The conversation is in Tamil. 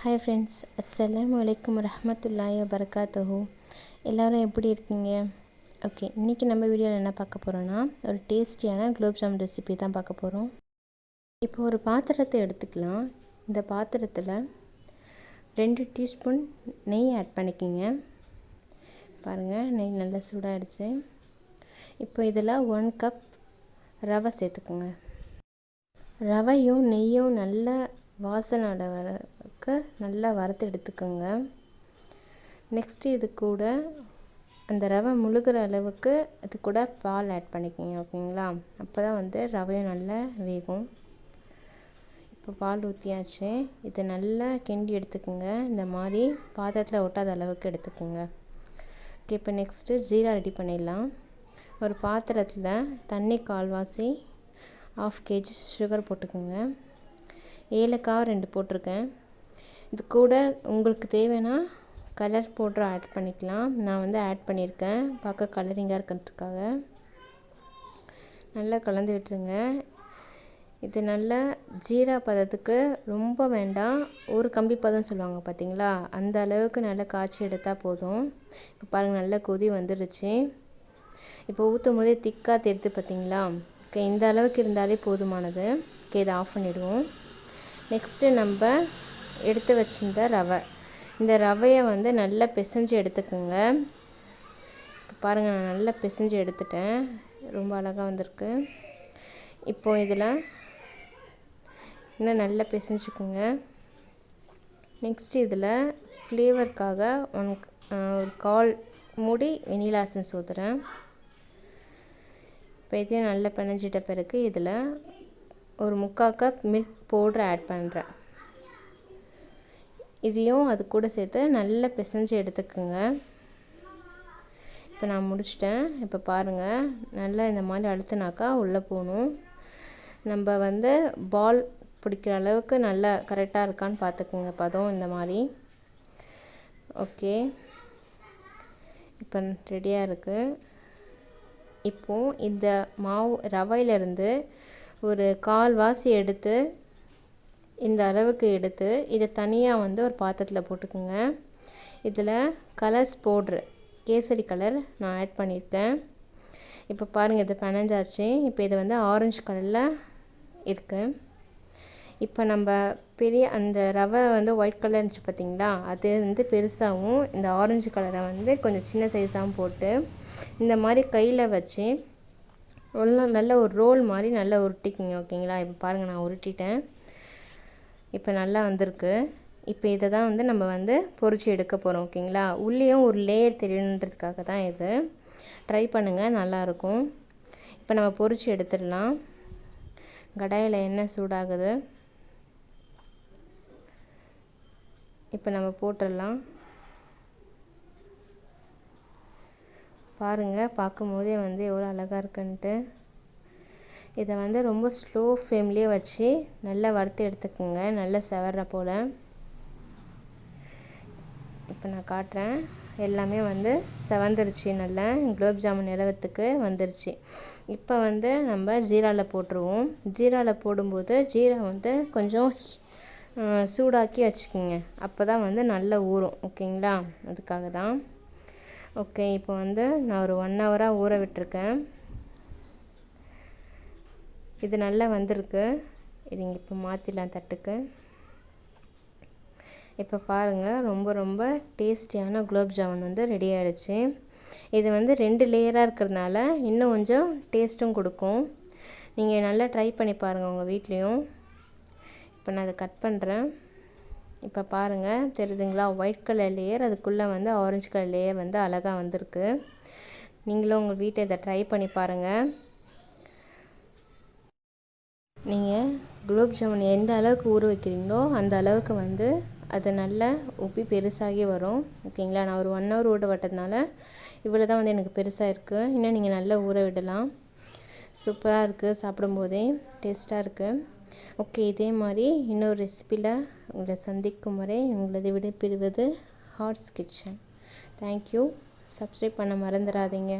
ஹாய் ஃப்ரெண்ட்ஸ், அஸ்ஸலாமு அலைக்கும் வரஹ்மத்துல்லாஹி வபரகாத்துஹு. எல்லோரும் எப்படி இருக்கீங்க? ஓகே, இன்றைக்கி நம்ம வீடியோவில் என்ன பார்க்க போகிறோன்னா, ஒரு டேஸ்டியான குலோப் ஜாமுன் ரெசிபி தான் பார்க்க போகிறோம். இப்போ ஒரு பாத்திரத்தை எடுத்துக்கலாம். இந்த பாத்திரத்தில் 2 டீஸ்பூன் நெய் ஆட் பண்ணிக்கிங்க. பாருங்கள், நெய் நல்லா சூடாகிடுச்சு. இப்போ இதில் 1 கப் ரவை சேர்த்துக்குங்க. ரவையும் நெய்யும் நல்லா வாசனை வரக்கு நல்லா வறுத்து எடுத்துக்கோங்க. நெக்ஸ்ட்டு இது கூட அந்த ரவை முழுகிற அளவுக்கு அது கூட பால் ஆட் பண்ணிக்கோங்க. ஓகேங்களா? அப்போ தான் ரவையும் நல்லா வேகும். இப்போ பால் ஊற்றியாச்சு. இதை நல்லா கிண்டி எடுத்துக்கோங்க. இந்த மாதிரி பாத்திரத்தில் ஒட்டாத அளவுக்கு எடுத்துக்கோங்க. ஓகே, இப்போ நெக்ஸ்ட்டு ஜீரா ரெடி பண்ணிடலாம். ஒரு பாத்திரத்தில் தண்ணி கால்வாசி 1/2 kg சுகர் போட்டுக்கோங்க. ஏலக்காய் 2 போட்டிருக்கேன். இது கூட உங்களுக்கு தேவைன்னா கலர் பவுடர் ஆட் பண்ணிக்கலாம். நான் ஆட் பண்ணியிருக்கேன், பார்க்க கலரிங்காக இருக்கிறதுக்காக. நல்லா கலந்து விட்டுருங்க. இது நல்லா ஜீரா பதத்துக்கு ரொம்ப வேண்டாம், ஒரு கம்பி பதம் சொல்லுவாங்க பார்த்தீங்களா, அந்த அளவுக்கு நல்லா காய்ச்சி எடுத்தால் போதும். இப்போ பாருங்கள், நல்லா கொதி வந்துடுச்சு. இப்போ ஊற்றும் போதே திக்காக தெரியுது பார்த்தீங்களா? ஓகே, இந்த அளவுக்கு இருந்தாலே போதுமானது. ஓகே, இதை ஆஃப் பண்ணிவிடுவோம். நெக்ஸ்ட்டு நம்ம எடுத்து வச்சுருந்த ரவை, இந்த ரவையை நல்லா பிசைஞ்சு எடுத்துக்கோங்க. இப்போ பாருங்கள், நான் நல்லா பிசைஞ்சு எடுத்துட்டேன். ரொம்ப அழகாக வந்திருக்கு. இப்போ இதில் இன்னும் நல்லா பிசைஞ்சுக்குங்க. நெக்ஸ்ட்டு இதில் ஃப்ளேவருக்காக ஒரு 1/4 மூடி வெனிலா எசன்ஸ் ஊற்றுறேன். இப்போ இதையும் நல்லா பிணைஞ்சிட்ட பிறகு இதில் ஒரு 3/4 கப் மில்க் பவுட்ரு ஆட் பண்ணுறேன். இதையும் அது கூட சேர்த்து நல்லா பிசைஞ்சு எடுத்துக்கோங்க. இப்போ நான் முடிச்சிட்டேன். இப்போ பாருங்கள், நல்லா இந்த மாதிரி அழுத்தினாக்கா உள்ளே போகணும். நம்ம பால் பிடிக்கிற அளவுக்கு நல்லா கரெக்டாக இருக்கான்னு பார்த்துக்குங்க பதம் இந்த மாதிரி. ஓகே, இப்போ ரெடியாக இருக்குது. இப்போது இந்த மாவு ரவையிலேருந்து ஒரு 1/4 வாசி எடுத்து இந்த அளவுக்கு எடுத்து இதை தனியாக ஒரு பாத்திரத்தில் போட்டுக்குங்க. இதில் கலர்ஸ் பவுட்ரு கேசரி கலர் நான் ஆட் பண்ணியிருக்கேன். இப்போ பாருங்கள், இதை பிணைஞ்சாச்சு. இப்போ இது ஆரஞ்சு கலரில் இருக்குது. இப்போ நம்ம பெரிய அந்த ரவை ஒயிட் கலர் இருந்துச்சு பார்த்தீங்களா, அது பெருசாகவும் இந்த ஆரஞ்சு கலரை கொஞ்சம் சின்ன சைஸாகவும் போட்டு இந்த மாதிரி கையில் வச்சு நல்ல ஒரு ரோல் மாதிரி நல்லா உருட்டிக்கிங்க. ஓகேங்களா? இப்போ பாருங்கள், நான் உருட்டிட்டேன். இப்போ நல்லா வந்திருக்கு. இப்போ இதை தான் நம்ம பொரிச்சு எடுக்க போகிறோம். ஓகேங்களா? உள்ளேயும் ஒரு லேயர் தெரியணுன்றதுக்காக தான் இது. ட்ரை பண்ணுங்கள், நல்லாயிருக்கும். இப்போ நம்ம பொரிச்சு எடுத்துடலாம். கடாயில் எண்ணெய் சூடாகுது. இப்போ நம்ம போட்டுடலாம். பாருங்கள், பார்க்கும்போதே எவ்வளோ அழகாக இருக்குன்ட்டு. இதை ரொம்ப ஸ்லோ ஃப்ளேம்லேயே வச்சு நல்லா வறுத்து எடுத்துக்கோங்க, நல்லா செவர்ற போல். இப்போ நான் காட்டுறேன். எல்லாமே செவந்துருச்சு. நல்லா குலோப் ஜாமுன் நிலவத்துக்கு வந்துருச்சு. இப்போ நம்ம ஜீராவில் போட்டுருவோம். ஜீராவில் போடும்போது ஜீரா கொஞ்சம் சூடாக்கி வச்சுக்கோங்க. அப்போ தான் நல்லா ஊறும். ஓகேங்களா? அதுக்காக தான். ஓகே, இப்போ நான் ஒரு 1 ஹவராக ஊற விட்டுருக்கேன். இது நல்லா வந்திருக்கு. இது இங்கே இப்போ மாற்றிடலாம் தட்டுக்கு. இப்போ பாருங்கள், ரொம்ப டேஸ்டியான குலோப் ஜாமுன் ரெடி ஆகிடுச்சு. இது 2 லேயராக இருக்கிறதுனால இன்னும் கொஞ்சம் டேஸ்ட்டும் கொடுக்கும். நீங்கள் நல்லா ட்ரை பண்ணி பாருங்கள் உங்கள் வீட்லேயும். இப்போ நான் அதை கட் பண்ணுறேன். இப்போ பாருங்கள், தெரியுதுங்களா? ஒயிட் கலர் லேயர், அதுக்குள்ளே ஆரஞ்சு கலர் லேயர் அழகாக வந்திருக்கு. நீங்களும் உங்கள் வீட்டை இதை ட்ரை பண்ணி பாருங்கள். நீங்கள் குலோப் ஜாமுன் எந்த அளவுக்கு ஊற வைக்கிறீங்களோ அந்த அளவுக்கு அது நல்லா உப்பி பெருசாகி வரும். ஓகேங்களா? நான் ஒரு 1 ஹவர் ஊற விட்டதுனால இவ்வளோ தான் எனக்கு பெருசாக இருக்குது. இன்னும் நீங்கள் நல்லா ஊற விடலாம். சூப்பராக இருக்குது, சாப்பிடும்போதே டேஸ்ட்டாக இருக்குது. ஓகே, இதே மாதிரி இன்னொரு ரெசிப்பியில் உங்களை சந்திக்கும் வரை உங்களது விடைபெறுவது ஹார்ட்ஸ் கிச்சன். தேங்க்யூ. சப்ஸ்கிரைப் பண்ண மறந்துடாதீங்க.